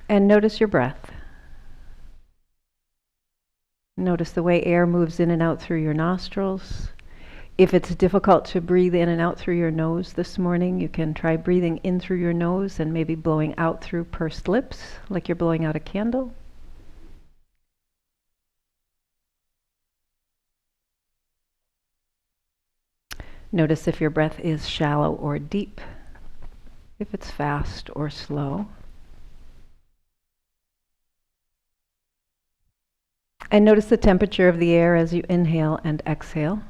And notice your breath. Notice the way air moves in and out through your nostrils. If it's difficult to breathe in and out through your nose this morning, you can try breathing in through your nose and maybe blowing out through pursed lips, like you're blowing out a candle. Notice if your breath is shallow or deep, if it's fast or slow. And notice the temperature of the air as you inhale and exhale.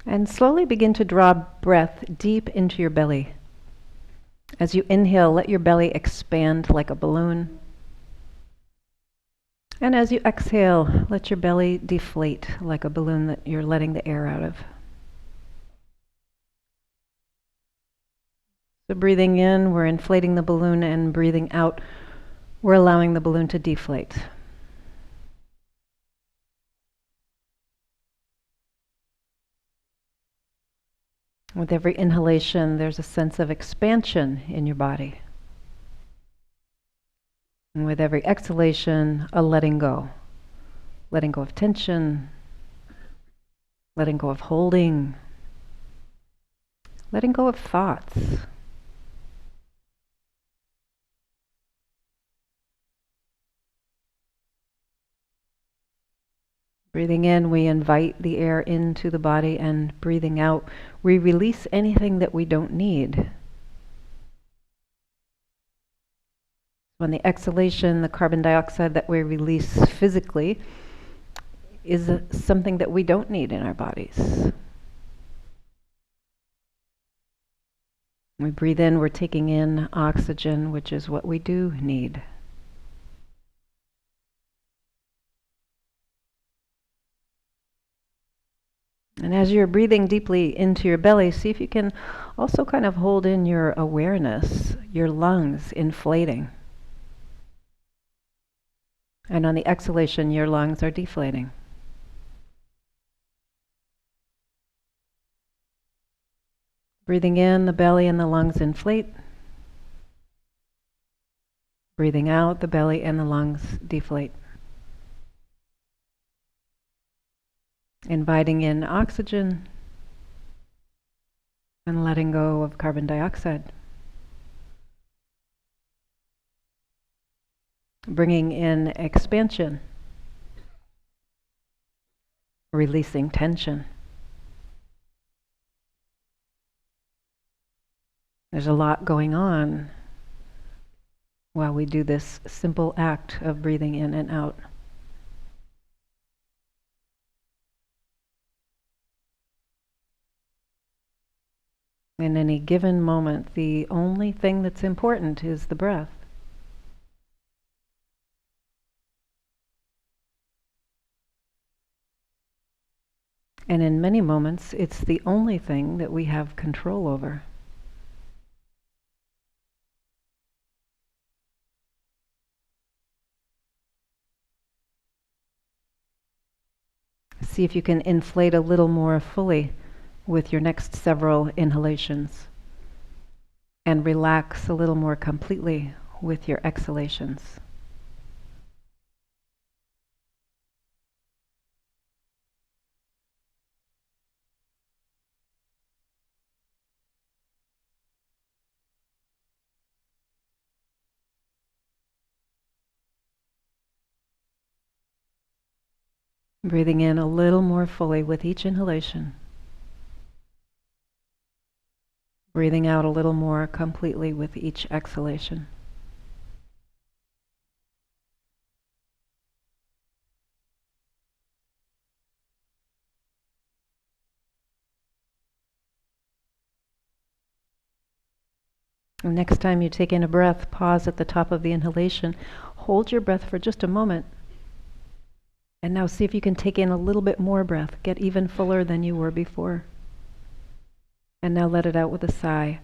And slowly begin to draw breath deep into your belly. As you inhale, let your belly expand like a balloon. And as you exhale, let your belly deflate like a balloon that you're letting the air out of. So breathing in, we're inflating the balloon, and breathing out, we're allowing the balloon to deflate. With every inhalation, there's a sense of expansion in your body. And with every exhalation, a letting go. Letting go of tension, letting go of holding, letting go of thoughts. Breathing in, we invite the air into the body, and breathing out, we release anything that we don't need. On the exhalation, the carbon dioxide that we release physically is something that we don't need in our bodies. When we breathe in, we're taking in oxygen, which is what we do need. And as you're breathing deeply into your belly, see if you can also kind of hold in your awareness, your lungs inflating. And on the exhalation, your lungs are deflating. Breathing in, the belly and the lungs inflate. Breathing out, the belly and the lungs deflate. Inviting in oxygen and letting go of carbon dioxide. Bringing in expansion, releasing tension. There's a lot going on while we do this simple act of breathing in and out. In any given moment, the only thing that's important is the breath. And in many moments, it's the only thing that we have control over. See if you can inflate a little more fully with your next several inhalations, and relax a little more completely with your exhalations. Breathing in a little more fully with each inhalation. Breathing out a little more completely with each exhalation. And next time you take in a breath, pause at the top of the inhalation. Hold your breath for just a moment. And now see if you can take in a little bit more breath. Get even fuller than you were before. And now let it out with a sigh.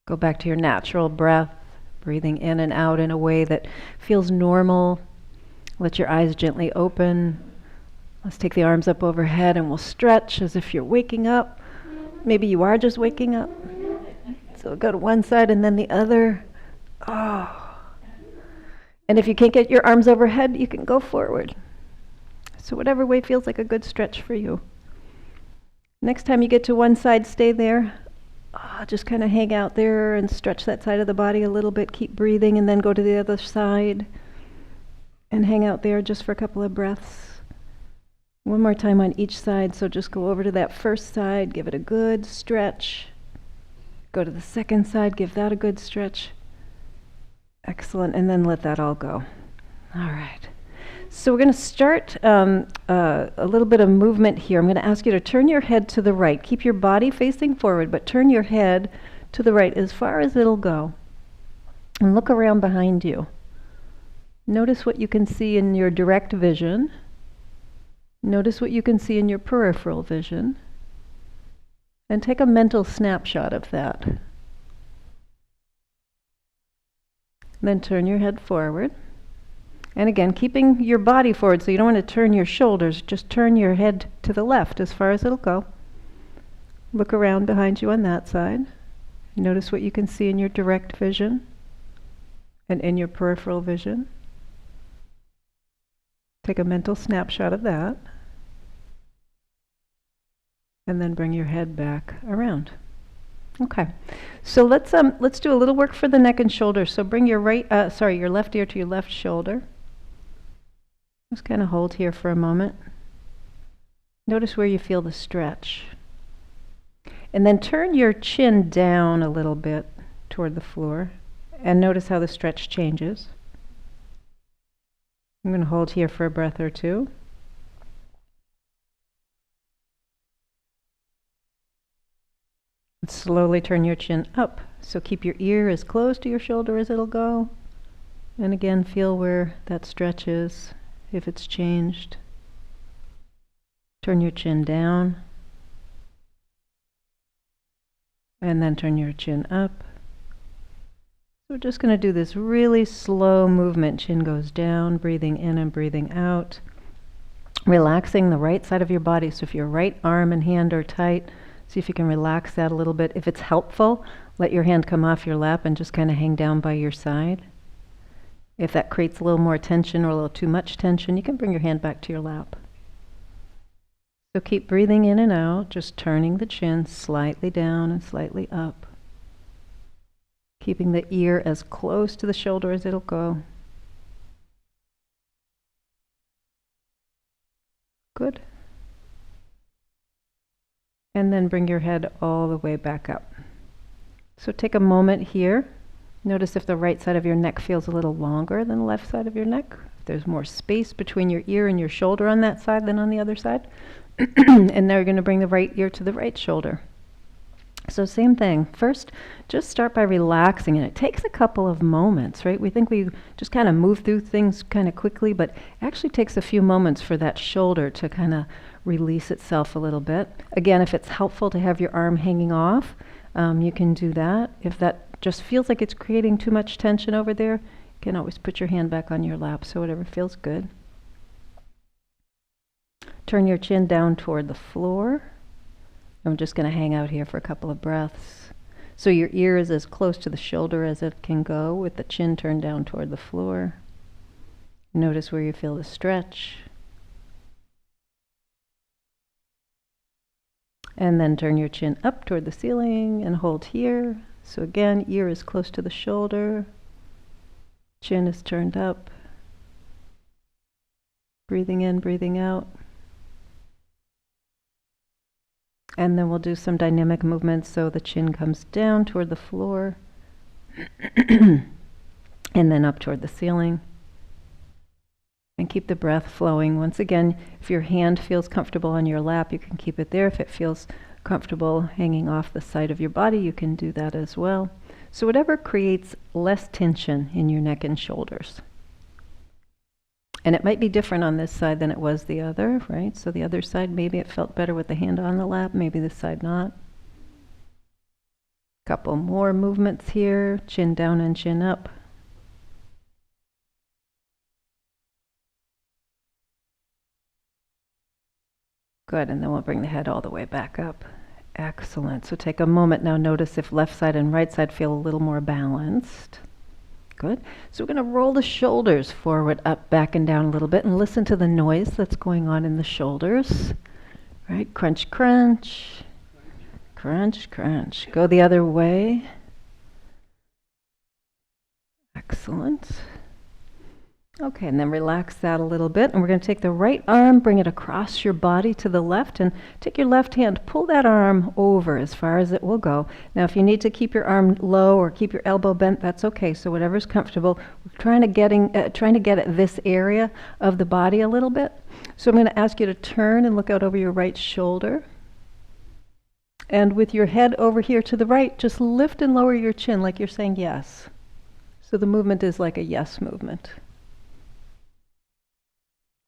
Go back to your natural breath, Breathing in and out in a way that feels normal. Let your eyes gently open. Let's take the arms up overhead and we'll stretch as if you're waking up. Maybe you are just waking up. So go to one side and then the other. Oh. And if you can't get your arms overhead, you can go forward. So whatever way feels like a good stretch for you. Next time you get to one side, stay there. Just kind of hang out there and stretch that side of the body a little bit. Keep breathing and then go to the other side. And hang out there just for a couple of breaths. One more time on each side. So just go over to that first side. Give it a good stretch. Go to the second side. Give that a good stretch. Excellent. And then let that all go. All right. So we're going to start a little bit of movement here. I'm going to ask you to turn your head to the right. Keep your body facing forward, but turn your head to the right as far as it'll go. And look around behind you. Notice what you can see in your direct vision. Notice what you can see in your peripheral vision. And take a mental snapshot of that. Then turn your head forward. And again, keeping your body forward, so you don't want to turn your shoulders, just turn your head to the left as far as it'll go. Look around behind you on that side. Notice what you can see in your direct vision and in your peripheral vision. Take a mental snapshot of that. And then bring your head back around. Okay, so let's do a little work for the neck and shoulders. So bring your your left ear to your left shoulder. Just kind of hold here for a moment. Notice where you feel the stretch. And then turn your chin down a little bit toward the floor and notice how the stretch changes. I'm going to hold here for a breath or two. And slowly turn your chin up. So keep your ear as close to your shoulder as it'll go. And again, feel where that stretch is, if it's changed. Turn your chin down. And then turn your chin up. So we're just going to do this really slow movement. Chin goes down, breathing in and breathing out. Relaxing the right side of your body. So if your right arm and hand are tight, see if you can relax that a little bit. If it's helpful, let your hand come off your lap and just kind of hang down by your side. If that creates a little more tension or a little too much tension, you can bring your hand back to your lap. So keep breathing in and out, just turning the chin slightly down and slightly up. Keeping the ear as close to the shoulder as it'll go. Good. And then bring your head all the way back up. So take a moment here. Notice if the right side of your neck feels a little longer than the left side of your neck. If there's more space between your ear and your shoulder on that side than on the other side. And now you're going to bring the right ear to the right shoulder. So same thing. First, just start by relaxing, and it takes a couple of moments, right? We think we just kind of move through things kind of quickly, but it actually takes a few moments for that shoulder to kind of release itself a little bit. Again, if it's helpful to have your arm hanging off, you can do that. If that just feels like it's creating too much tension over there, you can always put your hand back on your lap, so whatever feels good. Turn your chin down toward the floor. I'm just going to hang out here for a couple of breaths. So your ear is as close to the shoulder as it can go with the chin turned down toward the floor. Notice where you feel the stretch. And then turn your chin up toward the ceiling and hold here. So again, ear is close to the shoulder. Chin is turned up. Breathing in, breathing out. And then we'll do some dynamic movements. So the chin comes down toward the floor and then up toward the ceiling. And keep the breath flowing. Once again, if your hand feels comfortable on your lap, you can keep it there. If it feels comfortable hanging off the side of your body, you can do that as well. So whatever creates less tension in your neck and shoulders. And it might be different on this side than it was the other, right? So the other side, maybe it felt better with the hand on the lap, maybe this side not. Couple more movements here, chin down and chin up. Good, and then we'll bring the head all the way back up. Excellent. So take a moment now, notice if left side and right side feel a little more balanced. Good. So we're going to roll the shoulders forward, up, back, and down a little bit, and listen to the noise that's going on in the shoulders. Right? Crunch, crunch. Crunch, crunch. Go the other way. Excellent. Okay, and then relax that a little bit. And we're going to take the right arm, bring it across your body to the left, and take your left hand, pull that arm over as far as it will go. Now, if you need to keep your arm low or keep your elbow bent, that's okay. So whatever's comfortable. We're trying to get at this area of the body a little bit. So I'm going to ask you to turn and look out over your right shoulder. And with your head over here to the right, just lift and lower your chin like you're saying yes. So the movement is like a yes movement.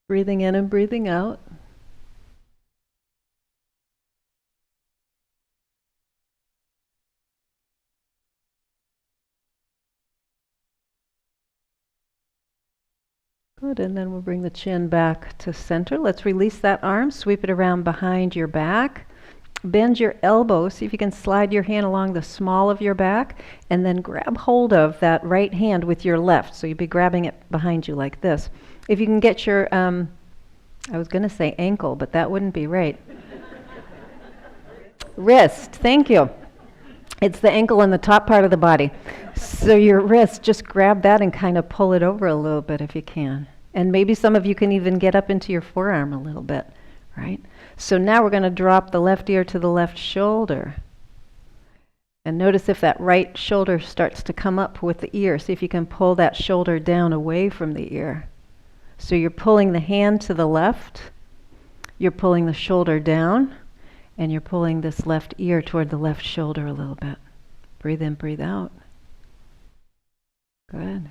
Breathing in and breathing out. Good, and then we'll bring the chin back to center. Let's release that arm, sweep it around behind your back. Bend your elbow, see if you can slide your hand along the small of your back, and then grab hold of that right hand with your left. So you'll be grabbing it behind you like this. If you can get your, I was going to say ankle, but that wouldn't be right. Wrist, thank you. It's the ankle on the top part of the body. So your wrist, just grab that and kind of pull it over a little bit if you can. And maybe some of you can even get up into your forearm a little bit, right? So now we're going to drop the left ear to the left shoulder. And notice if that right shoulder starts to come up with the ear. See if you can pull that shoulder down away from the ear. So you're pulling the hand to the left, you're pulling the shoulder down, and you're pulling this left ear toward the left shoulder a little bit. Breathe in, breathe out. Good.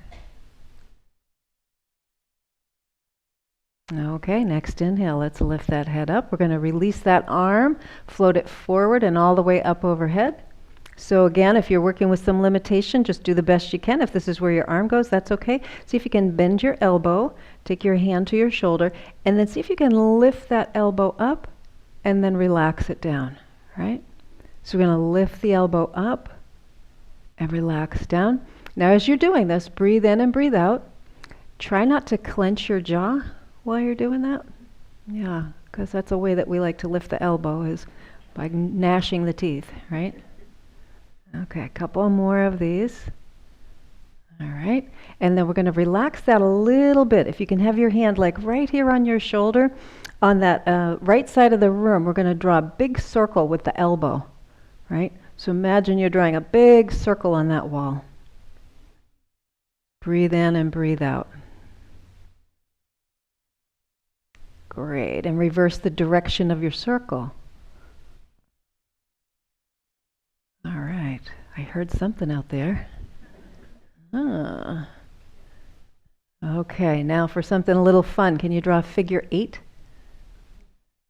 Okay, next inhale, let's lift that head up. We're going to release that arm, float it forward and all the way up overhead. So again, if you're working with some limitation, just do the best you can. If this is where your arm goes, that's okay. See if you can bend your elbow, take your hand to your shoulder, and then see if you can lift that elbow up and then relax it down, right? So we're going to lift the elbow up and relax down. Now as you're doing this, breathe in and breathe out. Try not to clench your jaw while you're doing that. Yeah, because that's a way that we like to lift the elbow, is by gnashing the teeth, right? Okay, a couple more of these. All right, and then we're going to relax that a little bit. If you can have your hand like right here on your shoulder, on that right side of the room, we're going to draw a big circle with the elbow, right? So imagine you're drawing a big circle on that wall. Breathe in and breathe out. Great, and reverse the direction of your circle. All right, I heard something out there. Okay, now for something a little fun, can you draw a figure 8?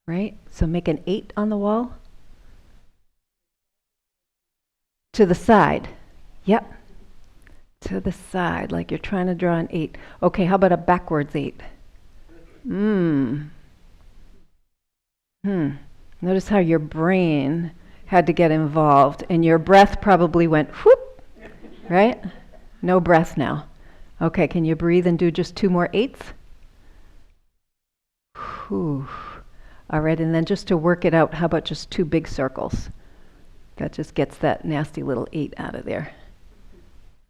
Right, so make an 8 on the wall. To the side, yep. To the side, like you're trying to draw an 8. Okay, how about a backwards 8? Notice how your brain had to get involved, and your breath probably went whoop, right? No breath now. Okay, can you breathe and do just 2 more 8s? Whew. All right, and then just to work it out, how about just 2 big circles? That just gets that nasty little 8 out of there.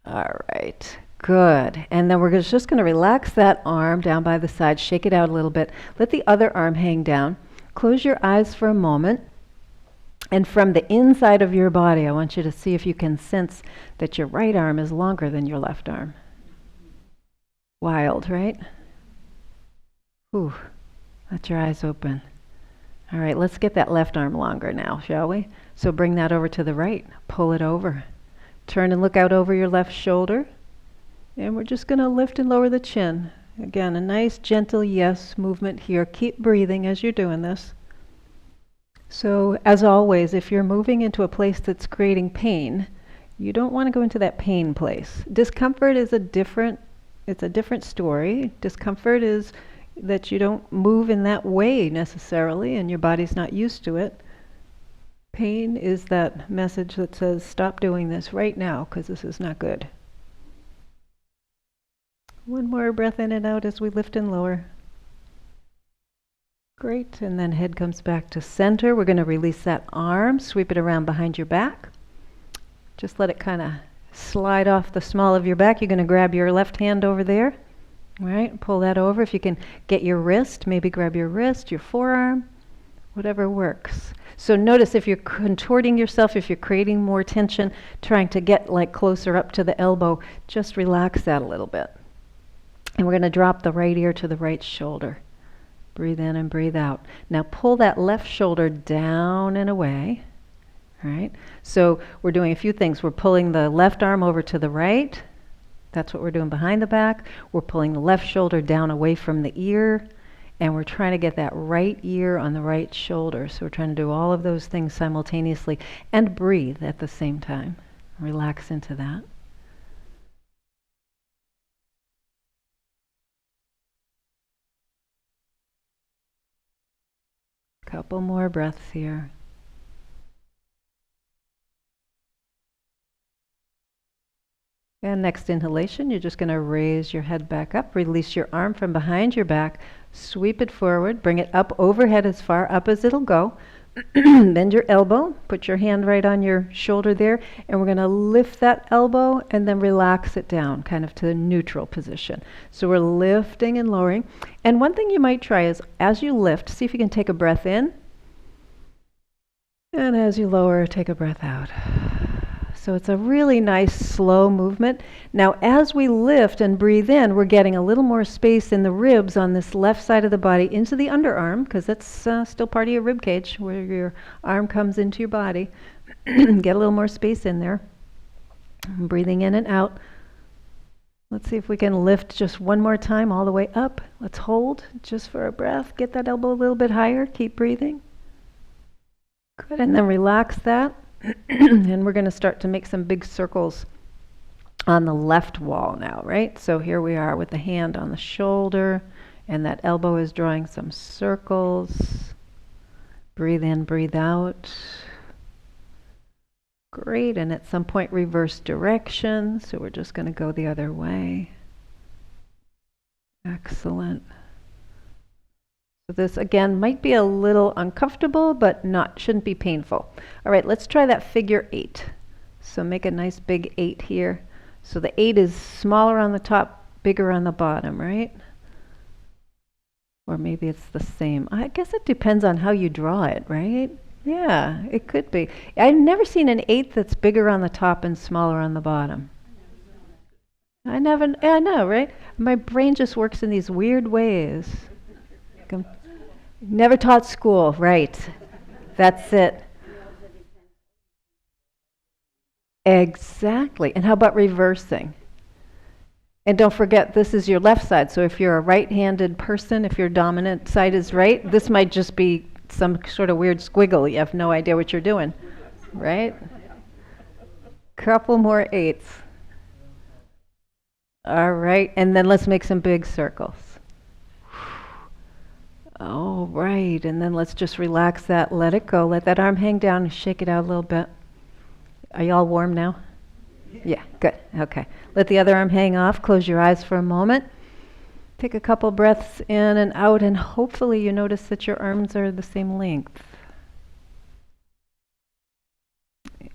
All right, good. And then we're just going to relax that arm down by the side, shake it out a little bit. Let the other arm hang down. Close your eyes for a moment. And from the inside of your body, I want you to see if you can sense that your right arm is longer than your left arm. Wild, right? Whew. Let your eyes open. All right, let's get that left arm longer now, shall we? So bring that over to the right. Pull it over. Turn and look out over your left shoulder. And we're just going to lift and lower the chin. Again, a nice gentle yes movement here. Keep breathing as you're doing this. So, as always, if you're moving into a place that's creating pain, you don't want to go into that pain place. Discomfort is it's a different story. Discomfort is that you don't move in that way necessarily, and your body's not used to it. Pain is that message that says, stop doing this right now, because this is not good. One more breath in and out as we lift and lower. Great, and then head comes back to center. We're going to release that arm, sweep it around behind your back. Just let it kind of slide off the small of your back. You're going to grab your left hand over there. All right, pull that over. If you can get your wrist, maybe grab your wrist, your forearm, whatever works. So notice if you're contorting yourself, if you're creating more tension, trying to get like closer up to the elbow, just relax that a little bit. And we're going to drop the right ear to the right shoulder. Breathe in and breathe out. Now pull that left shoulder down and away. All right, so we're doing a few things. We're pulling the left arm over to the right. That's what we're doing behind the back. We're pulling the left shoulder down away from the ear. And we're trying to get that right ear on the right shoulder. So we're trying to do all of those things simultaneously and breathe at the same time. Relax into that. Couple more breaths here. And next inhalation, you're just going to raise your head back up, release your arm from behind your back, sweep it forward, bring it up overhead as far up as it'll go. Bend your elbow, put your hand right on your shoulder there, and we're going to lift that elbow and then relax it down, kind of to the neutral position. So we're lifting and lowering. And one thing you might try is, as you lift, see if you can take a breath in. And as you lower, take a breath out. So it's a really nice slow movement. Now as we lift and breathe in, we're getting a little more space in the ribs on this left side of the body into the underarm, because that's still part of your rib cage where your arm comes into your body. Get a little more space in there. Breathing in and out. Let's see if we can lift just one more time all the way up. Let's hold just for a breath. Get that elbow a little bit higher. Keep breathing. Good, and then relax that. And we're going to start to make some big circles on the left wall now, right? So here we are with the hand on the shoulder, and that elbow is drawing some circles. Breathe in, breathe out. Great, and at some point reverse direction, so we're just going to go the other way. Excellent. So this again might be a little uncomfortable, but shouldn't be painful. All right, let's try that figure 8. So make a nice big 8 here. So the 8 is smaller on the top, bigger on the bottom, right? Or maybe it's the same. I guess it depends on how you draw it, right? Yeah, it could be. I've never seen an 8 that's bigger on the top and smaller on the bottom. I know, right? My brain just works in these weird ways. Never taught school, right? That's it. Exactly. And how about reversing? And don't forget, this is your left side. So if you're a right-handed person, if your dominant side is right, this might just be some sort of weird squiggle. You have no idea what you're doing, right? Couple more 8s. All right, and then let's make some big circles. All right, and then let's just relax that, let it go. Let that arm hang down and shake it out a little bit. Are you all warm now? Yeah, good, okay. Let the other arm hang off, close your eyes for a moment. Take a couple breaths in and out, and hopefully you notice that your arms are the same length.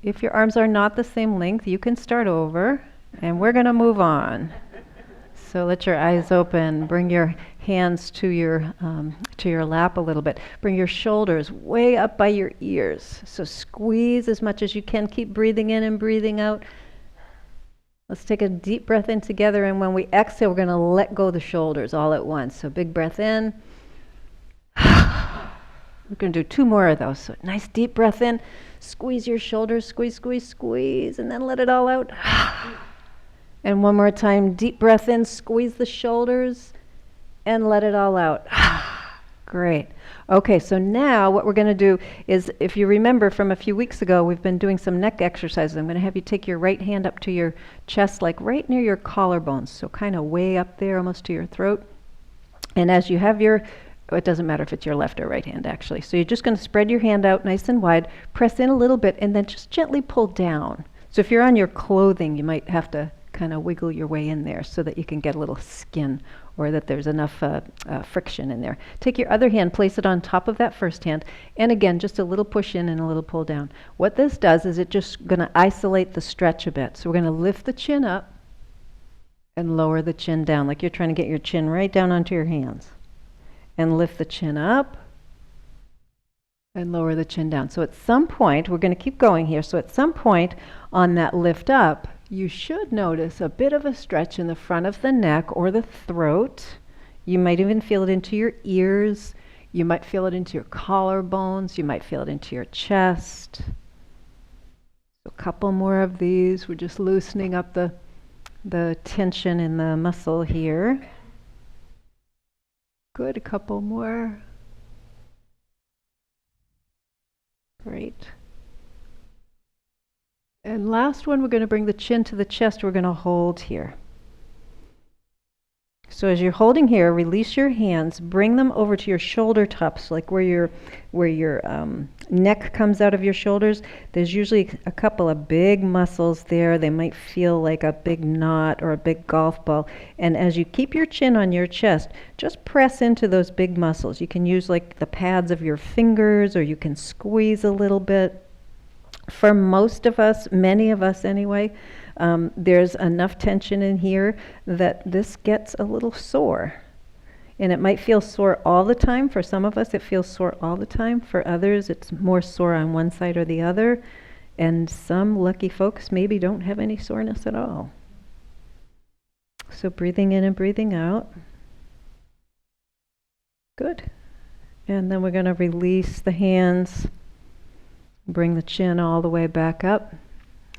If your arms are not the same length, you can start over, and we're going to move on. So let your eyes open. Bring your hands to your lap a little bit. Bring your shoulders way up by your ears. So squeeze as much as you can. Keep breathing in and breathing out. Let's take a deep breath in together, and when we exhale, we're going to let go of the shoulders all at once. So big breath in. We're going to do 2 more of those. So nice deep breath in. Squeeze your shoulders. Squeeze, squeeze, squeeze. And then let it all out. And one more time, deep breath in, squeeze the shoulders, and let it all out. Great. Okay, so now what we're going to do is, if you remember from a few weeks ago, we've been doing some neck exercises. I'm going to have you take your right hand up to your chest, like right near your collarbones, so kind of way up there, almost to your throat. And as you have your, oh, it doesn't matter if it's your left or right hand actually. So you're just going to spread your hand out nice and wide, press in a little bit, and then just gently pull down. So if you're on your clothing, you might have to kind of wiggle your way in there so that you can get a little skin, or that there's enough friction in there. Take your other hand, place it on top of that first hand, and again, just a little push in and a little pull down. What this does is it's just going to isolate the stretch a bit. So we're going to lift the chin up and lower the chin down, like you're trying to get your chin right down onto your hands. And lift the chin up and lower the chin down. So at some point, we're going to keep going here, so at some point on that lift up, you should notice a bit of a stretch in the front of the neck or the throat. You might even feel it into your ears. You might feel it into your collarbones. You might feel it into your chest. So a couple more of these. We're just loosening up the tension in the muscle here. Good, a couple more. Great. And last one, we're going to bring the chin to the chest. We're going to hold here. So as you're holding here, release your hands, bring them over to your shoulder tops, like where your neck comes out of your shoulders. There's usually a couple of big muscles there. They might feel like a big knot or a big golf ball. And as you keep your chin on your chest, just press into those big muscles. You can use like the pads of your fingers, or you can squeeze a little bit. For most of us, many of us anyway, there's enough tension in here that this gets a little sore. And it might feel sore all the time. For some of us, it feels sore all the time. For others, it's more sore on one side or the other. And some lucky folks maybe don't have any soreness at all. So breathing in and breathing out. Good. And then we're going to release the hands. Bring the chin all the way back up.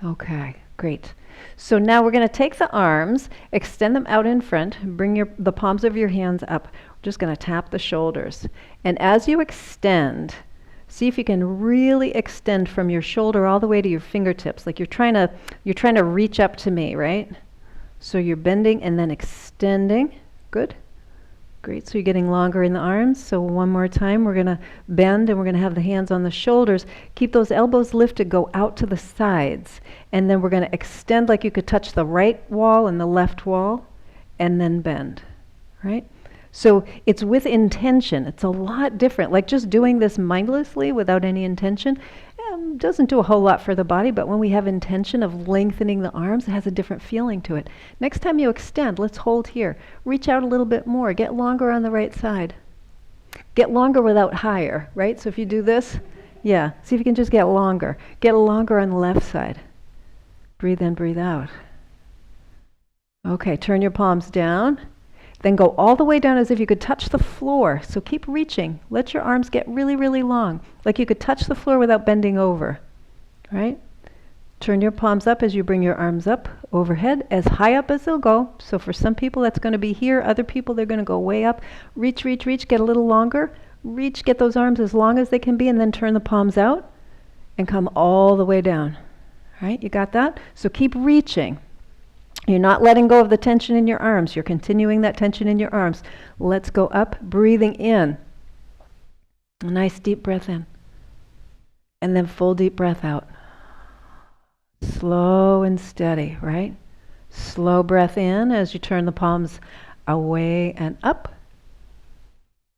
Okay, great. So now we're going to take the arms, extend them out in front, bring the palms of your hands up. We're just going to tap the shoulders. And as you extend, see if you can really extend from your shoulder all the way to your fingertips, like you're trying to reach up to me, right? So you're bending and then extending. Good. Great, so you're getting longer in the arms. So one more time, we're going to bend and we're going to have the hands on the shoulders. Keep those elbows lifted, go out to the sides. And then we're going to extend like you could touch the right wall and the left wall, and then bend, right? So it's with intention. It's a lot different. Like just doing this mindlessly without any intention doesn't do a whole lot for the body, but when we have intention of lengthening the arms, it has a different feeling to it. Next time you extend, let's hold here. Reach out a little bit more. Get longer on the right side. Get longer without higher, right? So if you do this, yeah, see if you can just get longer. Get longer on the left side. Breathe in, breathe out. Okay, turn your palms down. Then go all the way down as if you could touch the floor. So keep reaching. Let your arms get really, really long, like you could touch the floor without bending over, right? Turn your palms up as you bring your arms up overhead, as high up as they'll go. So for some people that's going to be here. Other people, they're going to go way up. Reach, reach, reach, get a little longer. Reach, get those arms as long as they can be, and then turn the palms out and come all the way down. Right? You got that? So keep reaching. You're not letting go of the tension in your arms. You're continuing that tension in your arms. Let's go up, breathing in. A nice deep breath in. And then full deep breath out. Slow and steady, right? Slow breath in as you turn the palms away and up.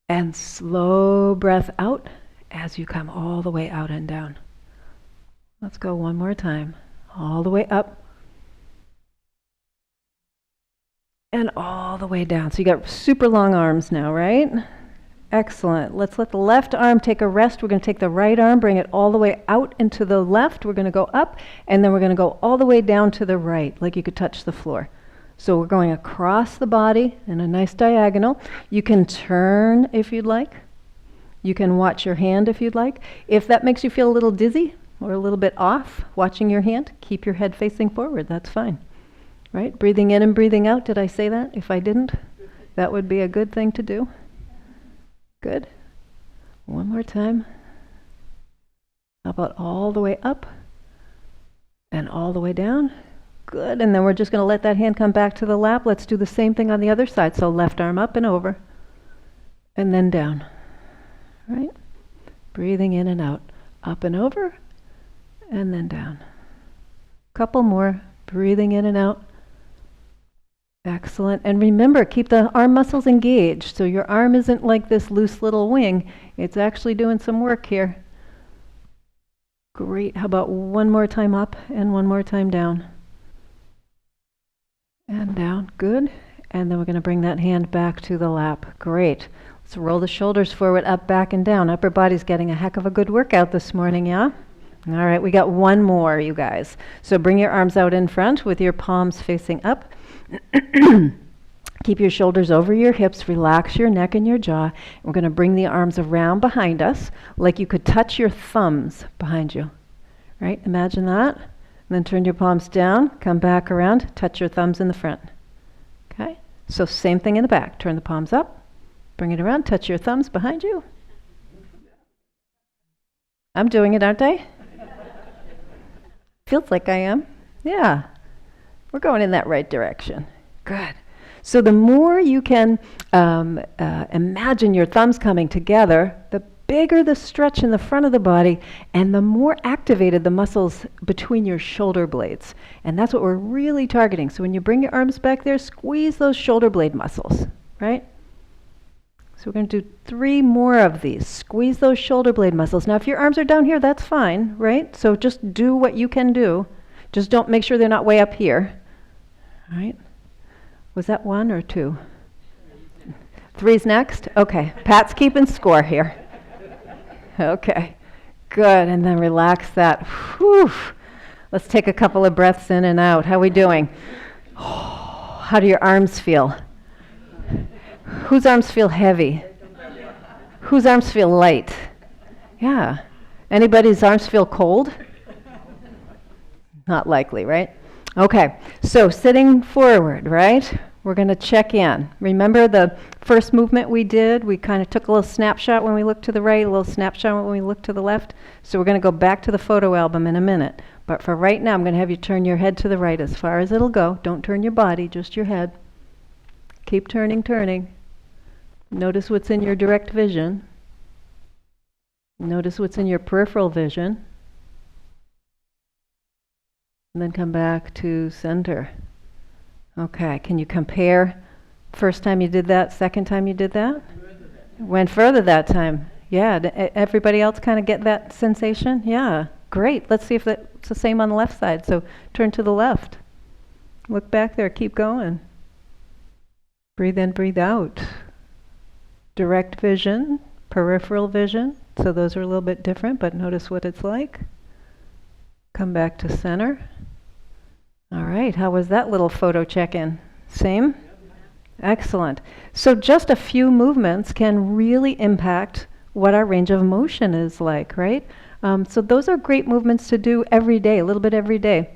And slow breath out as you come all the way out and down. Let's go one more time. All the way up. And all the way down. So you got super long arms now, right? Excellent. Let's let the left arm take a rest. We're going to take the right arm, bring it all the way out into the left. We're going to go up, and then we're going to go all the way down to the right, like you could touch the floor. So we're going across the body in a nice diagonal. You can turn if you'd like. You can watch your hand if you'd like. If that makes you feel a little dizzy or a little bit off watching your hand, keep your head facing forward. That's fine. Right? Breathing in and breathing out. Did I say that? If I didn't, that would be a good thing to do. Good. One more time. How about all the way up and all the way down? Good. And then we're just going to let that hand come back to the lap. Let's do the same thing on the other side. So left arm up and over. and then down, right? Breathing in and out, up and over, and then down. Couple more, breathing in and out. Excellent. And remember, keep the arm muscles engaged. So your arm isn't like this loose little wing. It's actually doing some work here. Great. How about one more time up and one more time down? And down. Good. And then we're going to bring that hand back to the lap. Great. Let's roll the shoulders forward, up, back, and down. Upper body's getting a heck of a good workout this morning, yeah? All right, we got one more, you guys. So bring your arms out in front with your palms facing up. Keep your shoulders over your hips. Relax your neck and your jaw. We're going to bring the arms around behind us like you could touch your thumbs behind you. Right? Imagine that. And then turn your palms down. Come back around. Touch your thumbs in the front. Okay? So same thing in the back. Turn the palms up. Bring it around. Touch your thumbs behind you. I'm doing it, aren't I? Feels like I am. Yeah. We're going in that right direction. Good. So the more you can imagine your thumbs coming together, the bigger the stretch in the front of the body and the more activated the muscles between your shoulder blades. And that's what we're really targeting. So when you bring your arms back there, squeeze those shoulder blade muscles, right? So we're going to do 3 more of these. Squeeze those shoulder blade muscles. Now, if your arms are down here, that's fine, right? So just do what you can do. Just don't make sure they're not way up here. All right? Was that 1 or 2? 3's next? Okay. Pat's keeping score here. Okay. Good. And then relax that. Whew. Let's take a couple of breaths in and out. How are we doing? How do your arms feel? Whose arms feel heavy? Whose arms feel light? Yeah. Anybody's arms feel cold? Not likely, right? Okay. So sitting forward, right? We're going to check in. Remember the first movement we did? We kind of took a little snapshot when we looked to the right, a little snapshot when we looked to the left. So we're going to go back to the photo album in a minute. But for right now, I'm going to have you turn your head to the right as far as it'll go. Don't turn your body, just your head. Keep turning, turning. Notice what's in your direct vision. Notice what's in your peripheral vision. And then come back to center. Okay, can you compare first time you did that, second time you did that? Went further that time. Yeah, everybody else kind of get that sensation? Yeah, great. Let's see if that's the same on the left side. So turn to the left. Look back there, keep going. Breathe in, breathe out. Direct vision, peripheral vision. So those are a little bit different, but notice what it's like. Come back to center. All right, how was that little photo check-in? Same? Excellent. So just a few movements can really impact what our range of motion is like, right? So those are great movements to do every day, a little bit every day.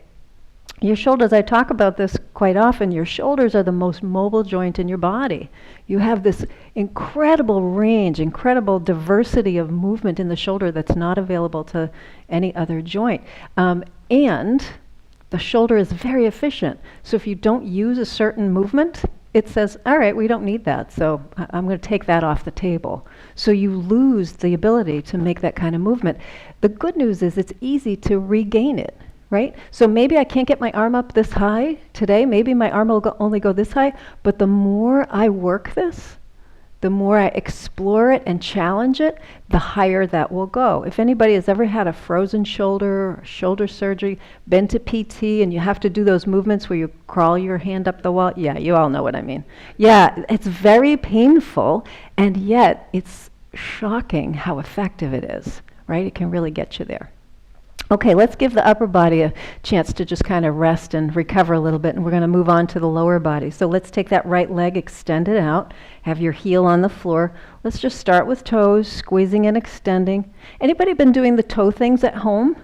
Your shoulders, I talk about this quite often, your shoulders are the most mobile joint in your body. You have this incredible range, incredible diversity of movement in the shoulder that's not available to any other joint. And the shoulder is very efficient. So if you don't use a certain movement, it says, all right, we don't need that, so I'm going to take that off the table. So you lose the ability to make that kind of movement. The good news is it's easy to regain it. Right? So maybe I can't get my arm up this high today. Maybe my arm will only go this high. But the more I work this, the more I explore it and challenge it, the higher that will go. If anybody has ever had a frozen shoulder or shoulder surgery, been to PT, and you have to do those movements where you crawl your hand up the wall, yeah, you all know what I mean. Yeah, it's very painful, and yet it's shocking how effective it is, right? It can really get you there. Okay, let's give the upper body a chance to just kind of rest and recover a little bit, and we're going to move on to the lower body. So let's take that right leg, extend it out, have your heel on the floor. Let's just start with toes, squeezing and extending. Anybody been doing the toe things at home?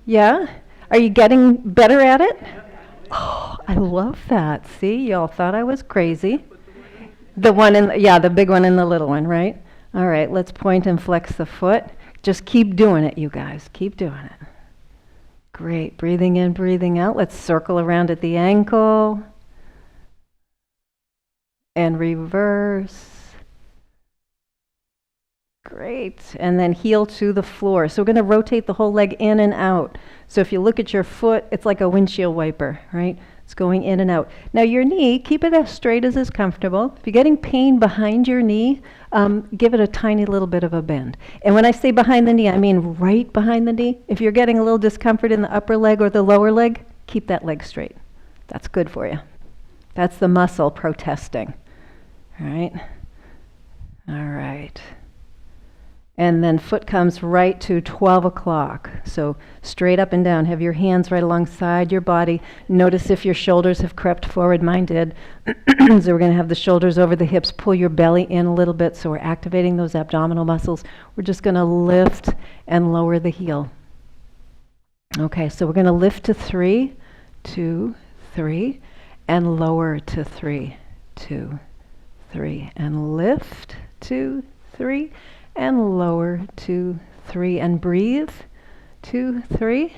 Yeah? Are you getting better at it? Oh, I love that. See, y'all thought I was crazy. The one in, the big one and the little one, right? All right, let's point and flex the foot. Just keep doing it, you guys. Keep doing it. Great. Breathing in, breathing out. Let's circle around at the ankle. And reverse. Great. And then heel to the floor. So we're going to rotate the whole leg in and out. So if you look at your foot, it's like a windshield wiper, right? It's going in and out. Now your knee, keep it as straight as is comfortable. If you're getting pain behind your knee, give it a tiny little bit of a bend. And when I say behind the knee, I mean right behind the knee. If you're getting a little discomfort in the upper leg or the lower leg, keep that leg straight. That's good for you. That's the muscle protesting. All right? All right. And then foot comes right to 12 o'clock. So straight up and down. Have your hands right alongside your body. Notice if your shoulders have crept forward. Mine did. So we're going to have the shoulders over the hips. Pull your belly in a little bit. So we're activating those abdominal muscles. We're just going to lift and lower the heel. Okay, so we're going to lift to 3, 2, 3, and lower to 3, 2, 3, and lift 2, 3, and lower 2, 3, and breathe 2, 3,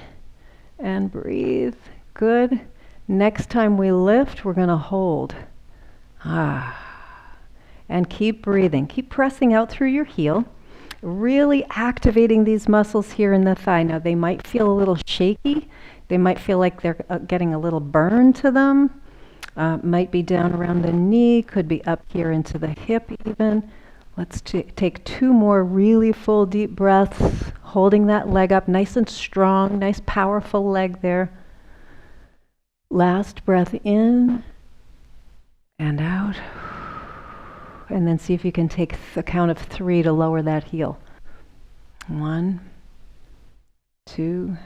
and breathe. Good. Next time we lift, we're going to hold. And keep breathing. Keep pressing out through your heel, really activating these muscles here in the thigh. Now they might feel a little shaky. They might feel like they're getting a little burn to them. Might be down around the knee, could be up here into the hip even. Let's take 2 more really full deep breaths, holding that leg up nice and strong, nice powerful leg there. Last breath in and out. And then see if you can take the count of 3 to lower that heel. 1, 2,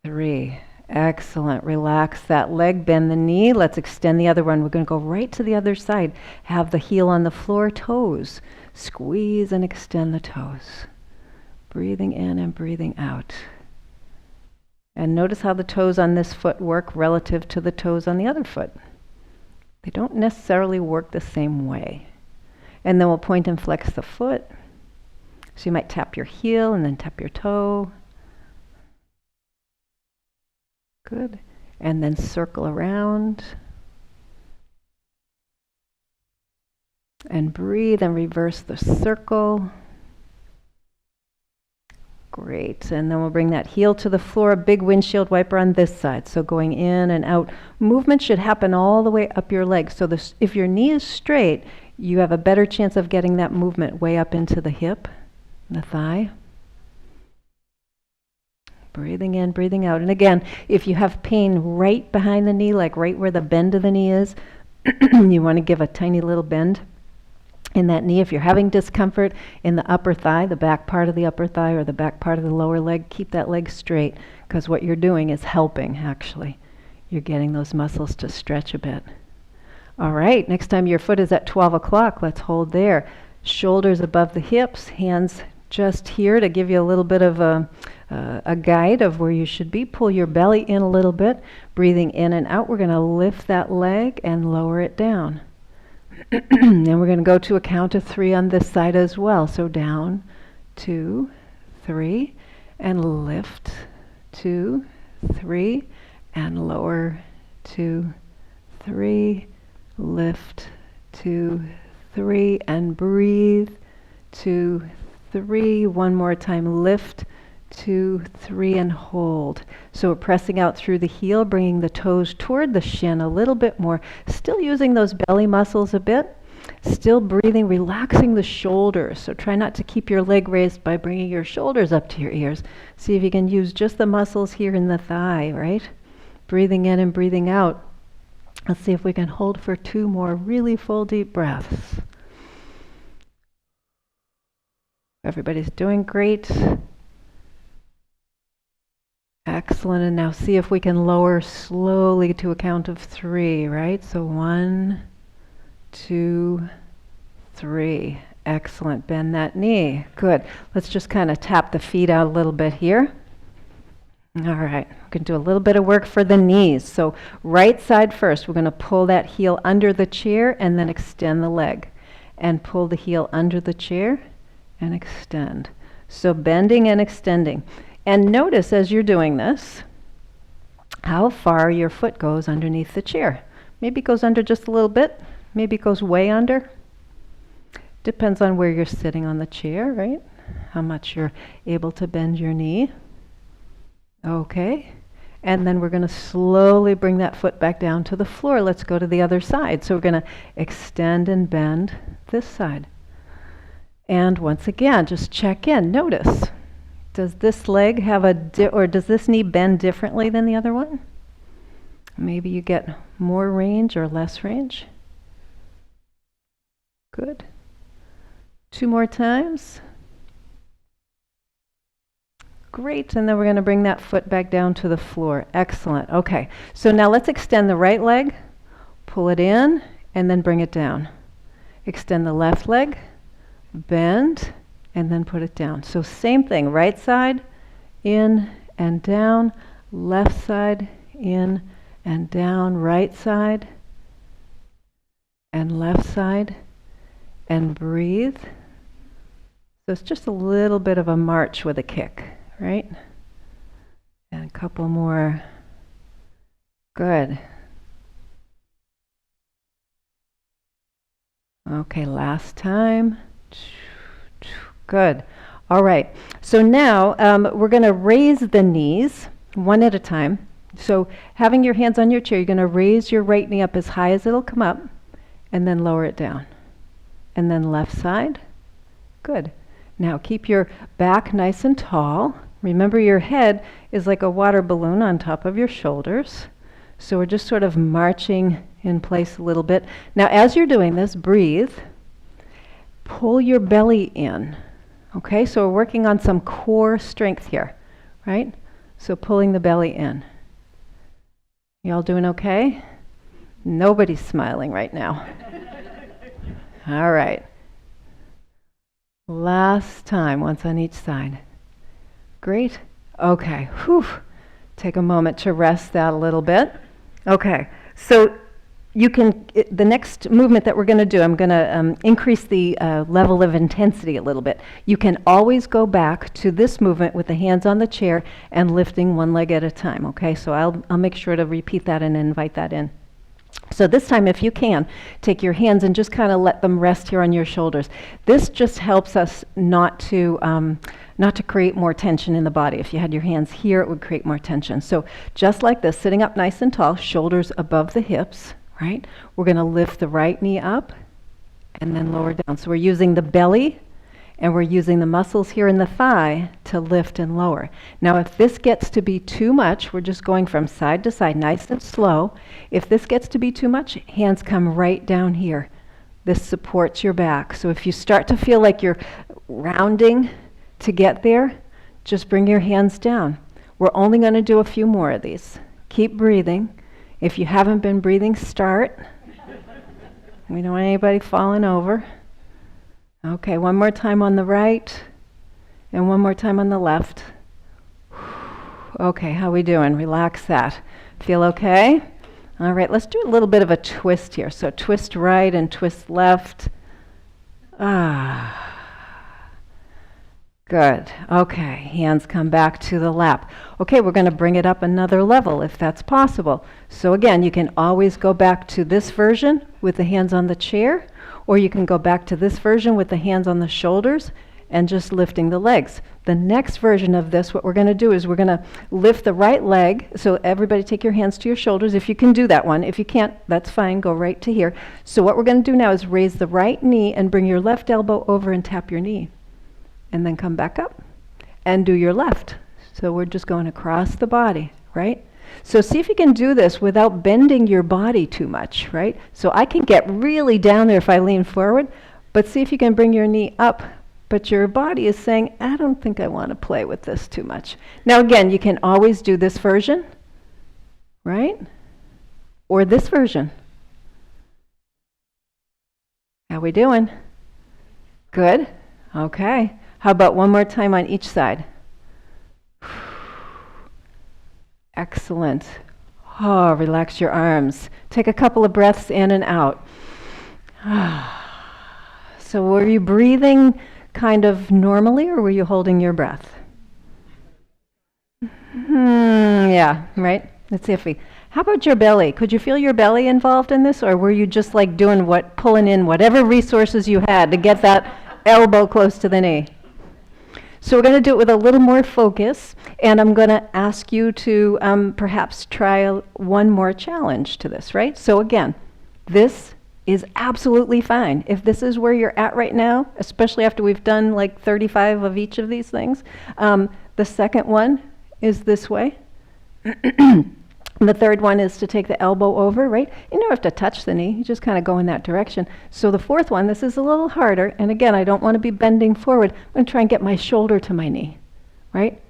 3. Excellent. Relax that leg, bend the knee. Let's extend the other one. We're going to go right to the other side. Have the heel on the floor, toes. Squeeze and extend the toes. Breathing in and breathing out. And notice how the toes on this foot work relative to the toes on the other foot. They don't necessarily work the same way. And then we'll point and flex the foot. So you might tap your heel and then tap your toe. Good. And then circle around. And breathe and reverse the circle. Great. And then we'll bring that heel to the floor, a big windshield wiper on this side. So going in and out. Movement should happen all the way up your leg. So if your knee is straight, you have a better chance of getting that movement way up into the hip, the thigh. Breathing in, breathing out. And again, if you have pain right behind the knee, like right where the bend of the knee is, you want to give a tiny little bend in that knee. If you're having discomfort in the upper thigh, the back part of the upper thigh or the back part of the lower leg, keep that leg straight, because what you're doing is helping, actually. You're getting those muscles to stretch a bit. All right, next time your foot is at 12 o'clock, let's hold there. Shoulders above the hips, hands just here to give you a little bit of a guide of where you should be. Pull your belly in a little bit. Breathing in and out, we're going to lift that leg and lower it down. And we're going to go to a count of 3 on this side as well. So down, 2, 3, and lift, 2, 3, and lower, 2, 3, lift, 2, 3, and breathe, 2, 3. One more time, lift, 2, 3, and hold. So we're pressing out through the heel, bringing the toes toward the shin a little bit more. Still using those belly muscles a bit. Still breathing, relaxing the shoulders. So try not to keep your leg raised by bringing your shoulders up to your ears. See if you can use just the muscles here in the thigh, right? Breathing in and breathing out. Let's see if we can hold for 2 more really full deep breaths. Everybody's doing great. Excellent. And now see if we can lower slowly to a count of 3, right? So 1, 2, 3. Excellent. Bend that knee. Good. Let's just kind of tap the feet out a little bit here. All right. We're going to do a little bit of work for the knees. So right side first, we're going to pull that heel under the chair and then extend the leg. And pull the heel under the chair and extend. So bending and extending. And notice as you're doing this, how far your foot goes underneath the chair. Maybe it goes under just a little bit. Maybe it goes way under. Depends on where you're sitting on the chair, right? How much you're able to bend your knee. Okay. And then we're going to slowly bring that foot back down to the floor. Let's go to the other side. So we're going to extend and bend this side. And once again, just check in. Notice, does this leg have or does this knee bend differently than the other one? Maybe you get more range or less range. Good. 2 more times. Great, and then we're going to bring that foot back down to the floor. Excellent. Okay, so now let's extend the right leg, pull it in, and then bring it down. Extend the left leg, bend, and then put it down. So same thing, right side, in and down, left side, in and down, right side, and left side, and breathe. So it's just a little bit of a march with a kick, right? And a couple more. Good. Okay, last time. Good. All right. So now we're going to raise the knees one at a time. So having your hands on your chair, you're going to raise your right knee up as high as it'll come up, and then lower it down. And then left side. Good. Now keep your back nice and tall. Remember, your head is like a water balloon on top of your shoulders. So we're just sort of marching in place a little bit. Now as you're doing this, breathe. Pull your belly in. Okay, so we're working on some core strength here, right? So pulling the belly in. Y'all doing okay? Nobody's smiling right now. All right. Last time, once on each side. Great. Okay. Whew. Take a moment to rest that a little bit. Okay. So you can, the next movement that we're going to do, I'm going to increase the level of intensity a little bit. You can always go back to this movement with the hands on the chair and lifting one leg at a time. Okay. So I'll make sure to repeat that and invite that in. So this time, if you can, take your hands and just kind of let them rest here on your shoulders. This just helps us not to create more tension in the body. If you had your hands here, it would create more tension. So just like this, sitting up nice and tall, shoulders above the hips, right? We're going to lift the right knee up and then lower down. So we're using the belly and we're using the muscles here in the thigh to lift and lower. Now if this gets to be too much, we're just going from side to side, nice and slow. If this gets to be too much, hands come right down here. This supports your back. So if you start to feel like you're rounding to get there, just bring your hands down. We're only going to do a few more of these. Keep breathing. If you haven't been breathing, start. We don't want anybody falling over. Okay, one more time on the right, and one more time on the left. Okay, how we doing? Relax that. Feel okay? All right, let's do a little bit of a twist here. So twist right and twist left. Good. Okay, hands come back to the lap. Okay, we're going to bring it up another level if that's possible. So again, you can always go back to this version with the hands on the chair, or you can go back to this version with the hands on the shoulders and just lifting the legs. The next version of this, what we're going to do is we're going to lift the right leg. So everybody take your hands to your shoulders if you can do that one. If you can't, that's fine. Go right to here. So what we're going to do now is raise the right knee and bring your left elbow over and tap your knee. And then come back up and do your left. So we're just going across the body, right? So see if you can do this without bending your body too much, right? So I can get really down there if I lean forward, but see if you can bring your knee up, but your body is saying, I don't think I want to play with this too much. Now again, you can always do this version, right? Or this version. How we doing? Good. Okay. How about one more time on each side? Excellent. Oh, relax your arms. Take a couple of breaths in and out. So were you breathing kind of normally, or were you holding your breath? Yeah, right? Let's see if we How about your belly? Could you feel your belly involved in this, or were you just like pulling in whatever resources you had to get that elbow close to the knee? So we're going to do it with a little more focus, and I'm going to ask you to perhaps try one more challenge to this, right? So again, this is absolutely fine. If this is where you're at right now, especially after we've done like 35 of each of these things, the second one is this way. And the third one is to take the elbow over, right? You don't have to touch the knee, you just kind of go in that direction. So the fourth one, this is a little harder, and again, I don't want to be bending forward. I'm going to try and get my shoulder to my knee, right?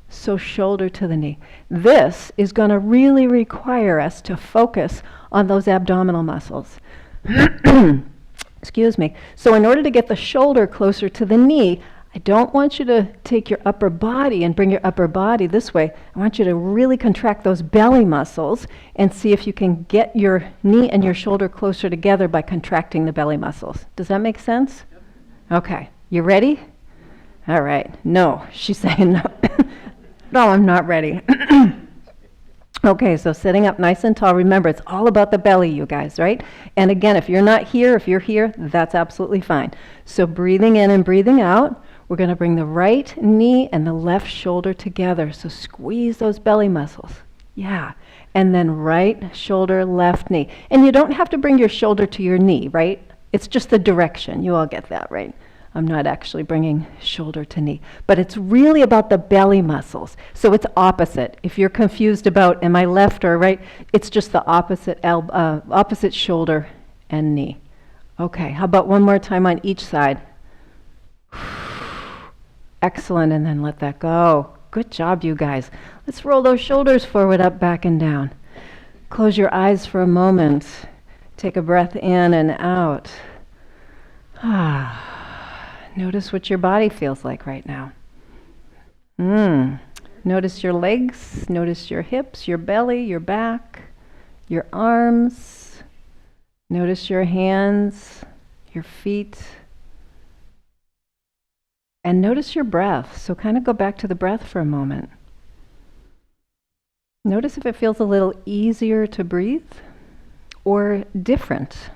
So shoulder to the knee. This is going to really require us to focus on those abdominal muscles. Excuse me. So in order to get the shoulder closer to the knee, I don't want you to take your upper body and bring your upper body this way. I want you to really contract those belly muscles and see if you can get your knee and your shoulder closer together by contracting the belly muscles. Does that make sense? Yep. Okay. You ready? All right. No. She's saying no. No, I'm not ready. Okay, so sitting up nice and tall. Remember, it's all about the belly, you guys, right? And again, if you're not here, if you're here, that's absolutely fine. So breathing in and breathing out. We're going to bring the right knee and the left shoulder together. So squeeze those belly muscles. Yeah. And then right shoulder, left knee. And you don't have to bring your shoulder to your knee, right? It's just the direction. You all get that, right? I'm not actually bringing shoulder to knee. But it's really about the belly muscles. So it's opposite. If you're confused about am I left or right, it's just the opposite shoulder and knee. Okay, how about one more time on each side? Excellent, and then let that go. Good job, you guys. Let's roll those shoulders forward, up, back, and down. Close your eyes for a moment. Take a breath in and out. Notice what your body feels like right now. Notice your legs, notice your hips, your belly, your back, your arms. Notice your hands, your feet. And notice your breath. So kind of go back to the breath for a moment. Notice if it feels a little easier to breathe or different.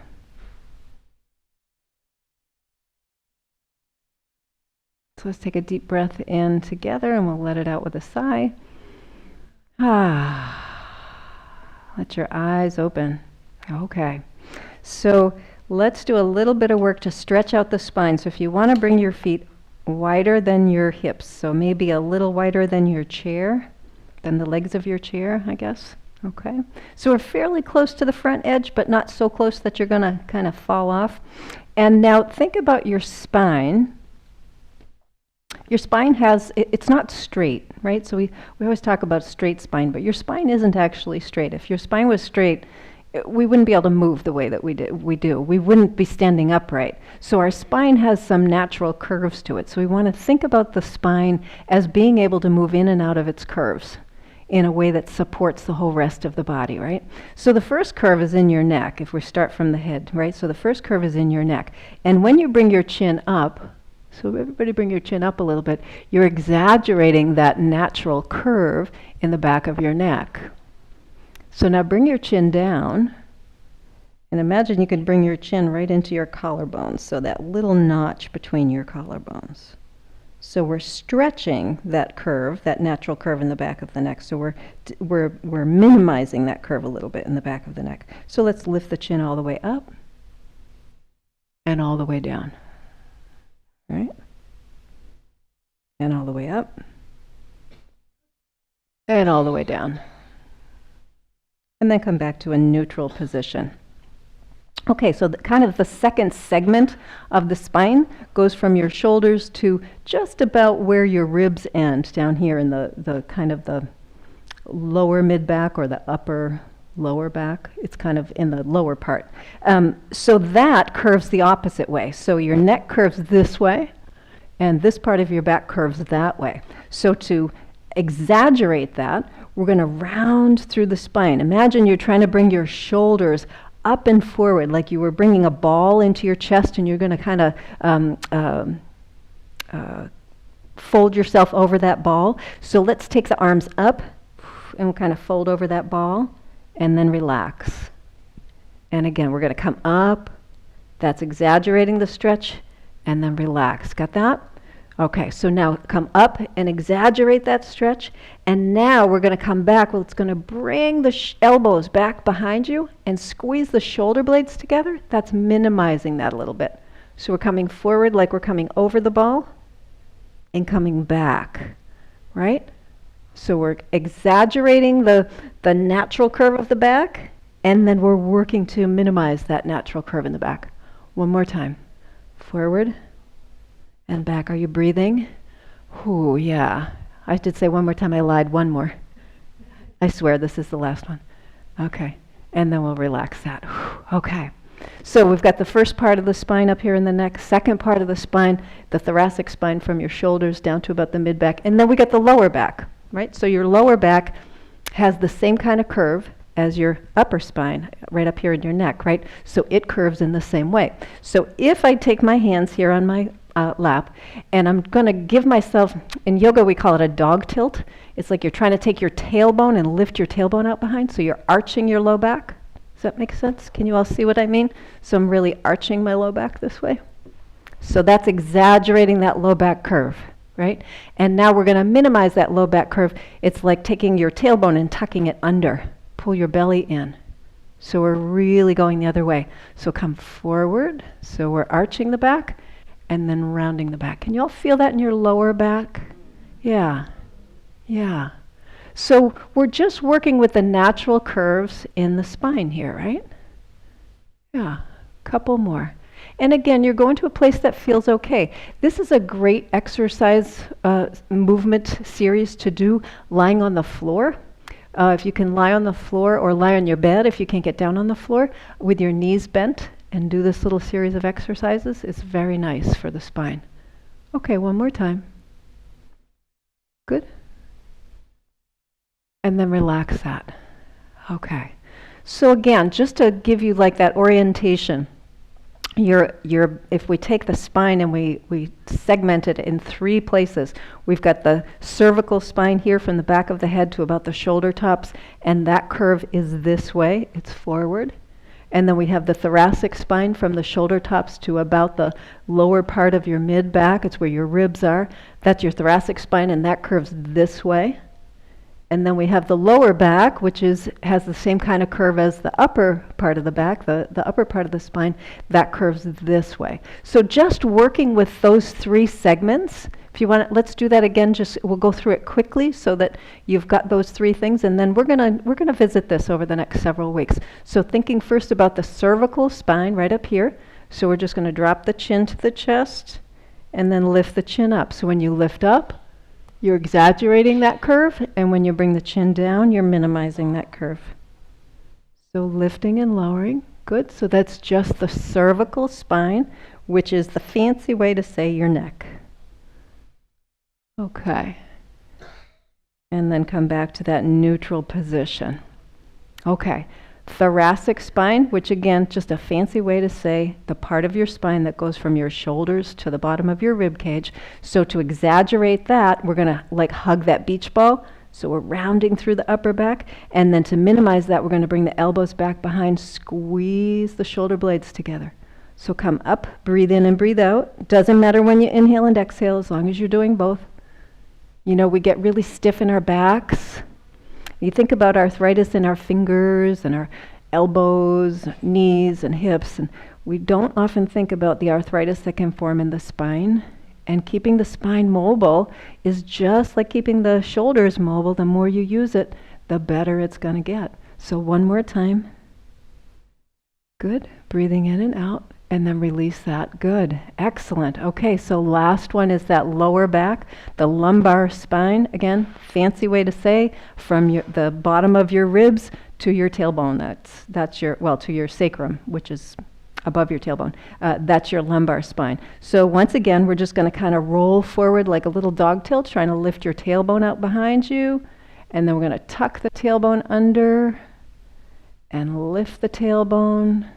So let's take a deep breath in together and we'll let it out with a sigh. Let your eyes open. Okay. So let's do a little bit of work to stretch out the spine. So if you want to bring your feet wider than your hips, so maybe a little wider than your chair, than the legs of your chair, I guess. Okay. So we're fairly close to the front edge, but not so close that you're going to kind of fall off. And now think about your spine. Your spine it's not straight, right? So we always talk about straight spine, but your spine isn't actually straight. If your spine was straight, we wouldn't be able to move the way that we do. We wouldn't be standing upright. So our spine has some natural curves to it. So we want to think about the spine as being able to move in and out of its curves in a way that supports the whole rest of the body, right? So the first curve is in your neck, if we start from the head, right? So the first curve is in your neck. And when you bring your chin up, so everybody bring your chin up a little bit, you're exaggerating that natural curve in the back of your neck. So now bring your chin down, and imagine you could bring your chin right into your collarbones, so that little notch between your collarbones. So we're stretching that curve, that natural curve in the back of the neck. So we're minimizing that curve a little bit in the back of the neck. So let's lift the chin all the way up and all the way down. Right? And all the way up and all the way down. And then come back to a neutral position. Okay, so kind of the second segment of the spine goes from your shoulders to just about where your ribs end, down here in the kind of the lower mid-back or the upper lower back. It's kind of in the lower part. So that curves the opposite way. So your neck curves this way, and this part of your back curves that way. So to exaggerate that, we're going to round through the spine. Imagine you're trying to bring your shoulders up and forward, like you were bringing a ball into your chest, and you're going to kind of fold yourself over that ball. So let's take the arms up, and we'll kind of fold over that ball, and then relax. And again, we're going to come up. That's exaggerating the stretch, and then relax. Got that? Okay, so now come up and exaggerate that stretch. And now we're going to come back. Well, it's going to bring the elbows back behind you and squeeze the shoulder blades together. That's minimizing that a little bit. So we're coming forward like we're coming over the ball and coming back, right? So we're exaggerating the natural curve of the back, and then we're working to minimize that natural curve in the back. One more time. Forward and back. Are you breathing? Ooh, yeah. I did say one more time. I lied. One more. I swear this is the last one. Okay. And then we'll relax that. Okay. So we've got the first part of the spine up here in the neck, second part of the spine, the thoracic spine from your shoulders down to about the mid-back, and then we got the lower back, right? So your lower back has the same kind of curve as your upper spine right up here in your neck, right? So it curves in the same way. So if I take my hands here on my lap, and I'm going to give myself, in yoga we call it a dog tilt. It's like you're trying to take your tailbone and lift your tailbone out behind, so you're arching your low back. Does that make sense? Can you all see what I mean? So I'm really arching my low back this way. So that's exaggerating that low back curve, right? And now we're going to minimize that low back curve. It's like taking your tailbone and tucking it under. Pull your belly in. So we're really going the other way. So come forward. So we're arching the back and then rounding the back. Can you all feel that in your lower back? Yeah. Yeah. So we're just working with the natural curves in the spine here, right? Yeah. Couple more. And again, you're going to a place that feels okay. This is a great exercise movement series to do lying on the floor. If you can lie on the floor or lie on your bed, if you can't get down on the floor, with your knees bent and do this little series of exercises, it's very nice for the spine. Okay, one more time. Good. And then relax that. Okay. So again, just to give you like that orientation, if we take the spine and we segment it in 3 places, we've got the cervical spine here from the back of the head to about the shoulder tops, and that curve is this way, it's forward. And then we have the thoracic spine from the shoulder tops to about the lower part of your mid-back, it's where your ribs are. That's your thoracic spine, and that curves this way. And then we have the lower back, which has the same kind of curve as the upper part of the back, the upper part of the spine, that curves this way. So just working with those 3 segments, if you want, let's do that again, we'll go through it quickly so that you've got those 3 things, and then we're gonna visit this over the next several weeks. So thinking first about the cervical spine right up here. So we're just gonna drop the chin to the chest and then lift the chin up. So when you lift up, you're exaggerating that curve, and when you bring the chin down, you're minimizing that curve. So lifting and lowering, good. So that's just the cervical spine, which is the fancy way to say your neck. Okay. And then come back to that neutral position. Okay. Thoracic spine, which again, just a fancy way to say the part of your spine that goes from your shoulders to the bottom of your rib cage. So to exaggerate that, we're going to like hug that beach ball. So we're rounding through the upper back. And then to minimize that, we're going to bring the elbows back behind, squeeze the shoulder blades together. So come up, breathe in and breathe out. Doesn't matter when you inhale and exhale, as long as you're doing both. You know, we get really stiff in our backs. You think about arthritis in our fingers and our elbows, knees, and hips, and we don't often think about the arthritis that can form in the spine. And keeping the spine mobile is just like keeping the shoulders mobile. The more you use it, the better it's going to get. So one more time. Good. Breathing in and out. And then release that. Good. Excellent. Okay, so last one is that lower back, the lumbar spine. Again, fancy way to say from the bottom of your ribs to your tailbone. That's your, well, to your sacrum, which is above your tailbone. That's your lumbar spine. So once again, we're just going to kind of roll forward like a little dog tilt, trying to lift your tailbone out behind you. And then we're going to tuck the tailbone under and lift the tailbone.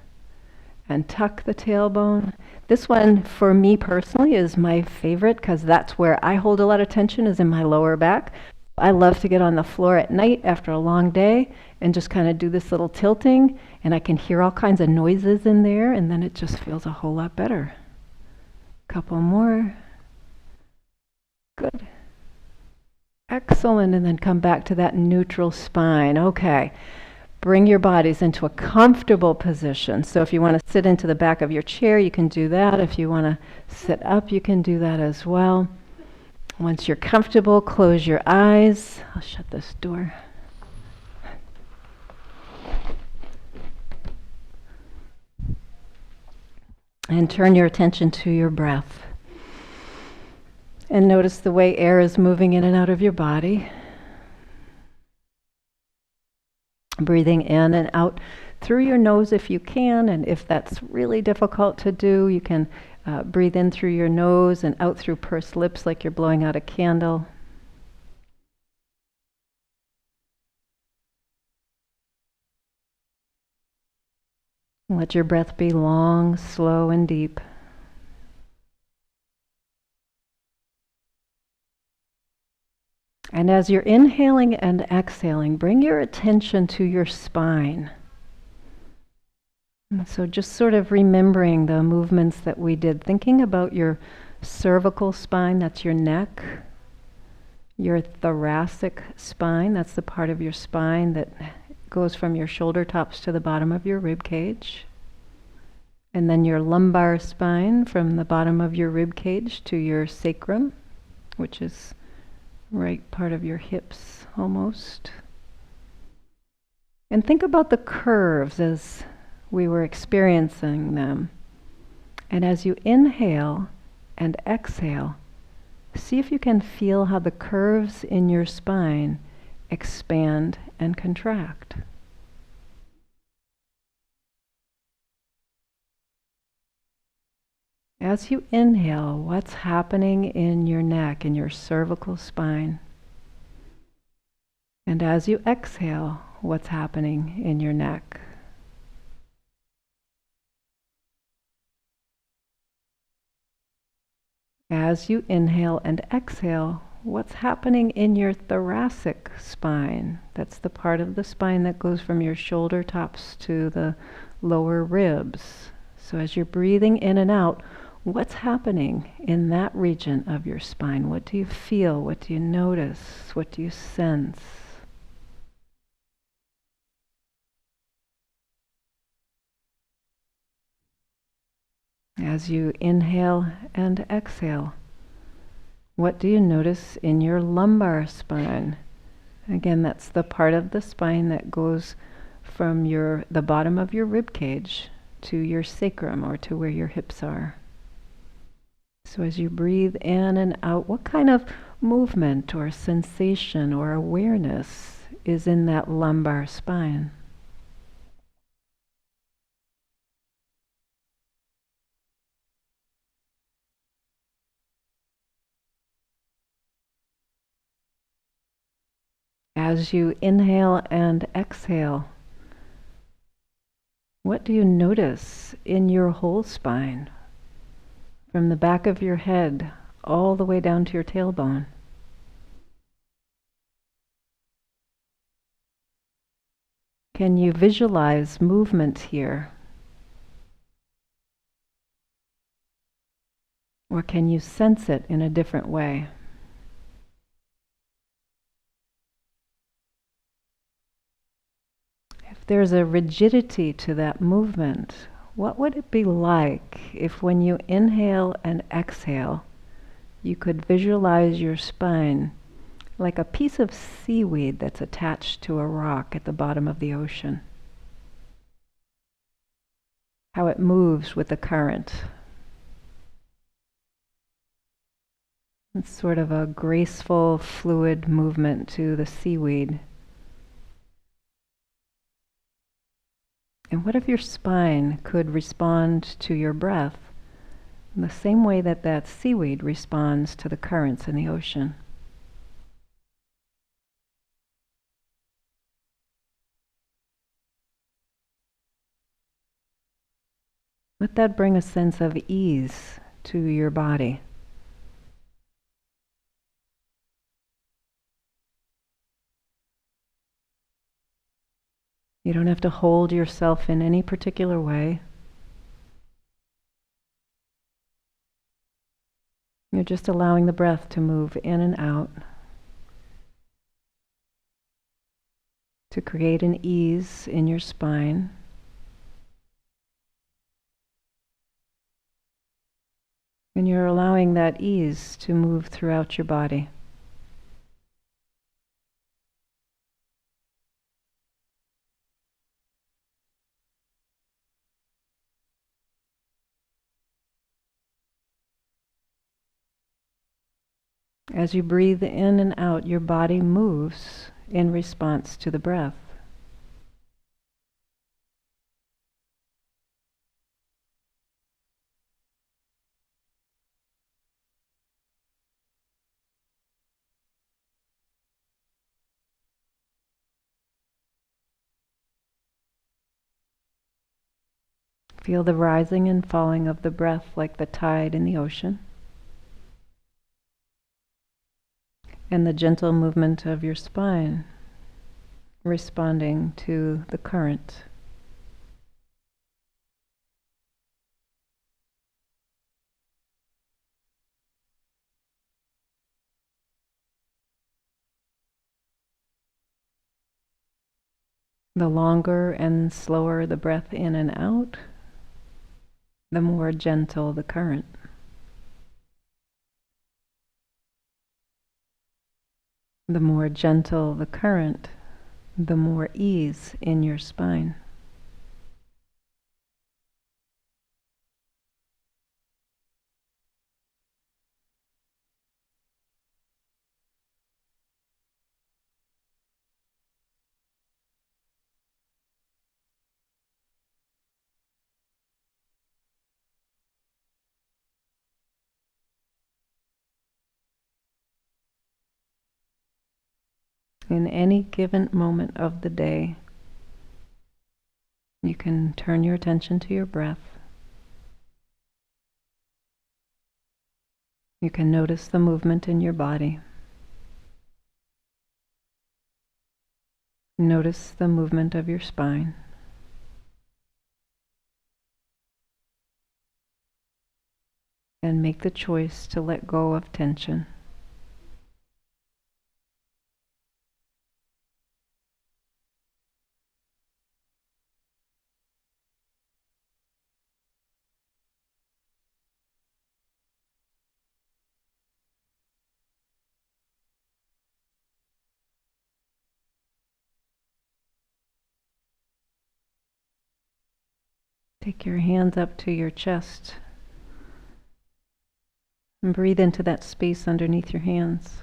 And tuck the tailbone. This one, for me personally, is my favorite because that's where I hold a lot of tension, is in my lower back. I love to get on the floor at night after a long day and just kind of do this little tilting, and I can hear all kinds of noises in there, and then it just feels a whole lot better. Couple more. Good. Excellent, and then come back to that neutral spine. Okay. Bring your bodies into a comfortable position. So if you want to sit into the back of your chair, you can do that. If you want to sit up, you can do that as well. Once you're comfortable, close your eyes. I'll shut this door. And turn your attention to your breath. And notice the way air is moving in and out of your body. Breathing in and out through your nose if you can, and if that's really difficult to do, you can breathe in through your nose and out through pursed lips like you're blowing out a candle. Let your breath be long, slow, and deep. And as you're inhaling and exhaling, bring your attention to your spine. And so just sort of remembering the movements that we did, thinking about your cervical spine, that's your neck, your thoracic spine, that's the part of your spine that goes from your shoulder tops to the bottom of your rib cage. And then your lumbar spine from the bottom of your rib cage to your sacrum, which is right part of your hips almost. And think about the curves as we were experiencing them. And as you inhale and exhale, see if you can feel how the curves in your spine expand and contract. As you inhale, what's happening in your neck, in your cervical spine? And as you exhale, what's happening in your neck? As you inhale and exhale, what's happening in your thoracic spine? That's the part of the spine that goes from your shoulder tops to the lower ribs. So as you're breathing in and out, what's happening in that region of your spine? What do you feel? What do you notice? What do you sense? As you inhale and exhale, what do you notice in your lumbar spine? Again, that's the part of the spine that goes from the bottom of your rib cage to your sacrum, or to where your hips are. So as you breathe in and out, what kind of movement or sensation or awareness is in that lumbar spine? As you inhale and exhale, what do you notice in your whole spine? From the back of your head all the way down to your tailbone. Can you visualize movement here? Or can you sense it in a different way? If there's a rigidity to that movement, what would it be like if when you inhale and exhale, you could visualize your spine like a piece of seaweed that's attached to a rock at the bottom of the ocean? How it moves with the current. It's sort of a graceful, fluid movement to the seaweed. And what if your spine could respond to your breath in the same way that that seaweed responds to the currents in the ocean? Let that bring a sense of ease to your body. You don't have to hold yourself in any particular way. You're just allowing the breath to move in and out, to create an ease in your spine. And you're allowing that ease to move throughout your body. As you breathe in and out, your body moves in response to the breath. Feel the rising and falling of the breath like the tide in the ocean, and the gentle movement of your spine responding to the current. The longer and slower the breath in and out, the more gentle the current. The more gentle the current, the more ease in your spine. In any given moment of the day, you can turn your attention to your breath. You can notice the movement in your body. Notice the movement of your spine. And make the choice to let go of tension. Take your hands up to your chest and breathe into that space underneath your hands.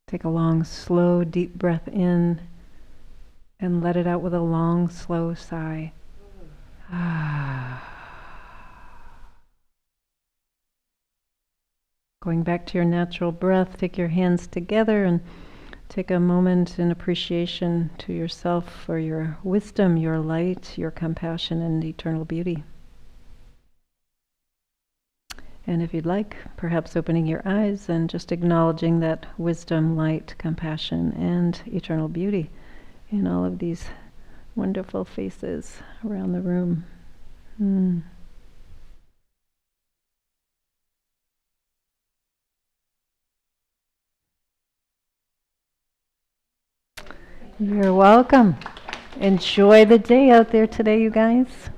Take a long, slow, deep breath in and let it out with a long, slow sigh. Going back to your natural breath, take your hands together and take a moment in appreciation to yourself for your wisdom, your light, your compassion, and eternal beauty. And if you'd like, perhaps opening your eyes and just acknowledging that wisdom, light, compassion, and eternal beauty in all of these wonderful faces around the room. You're welcome. Enjoy the day out there today, you guys.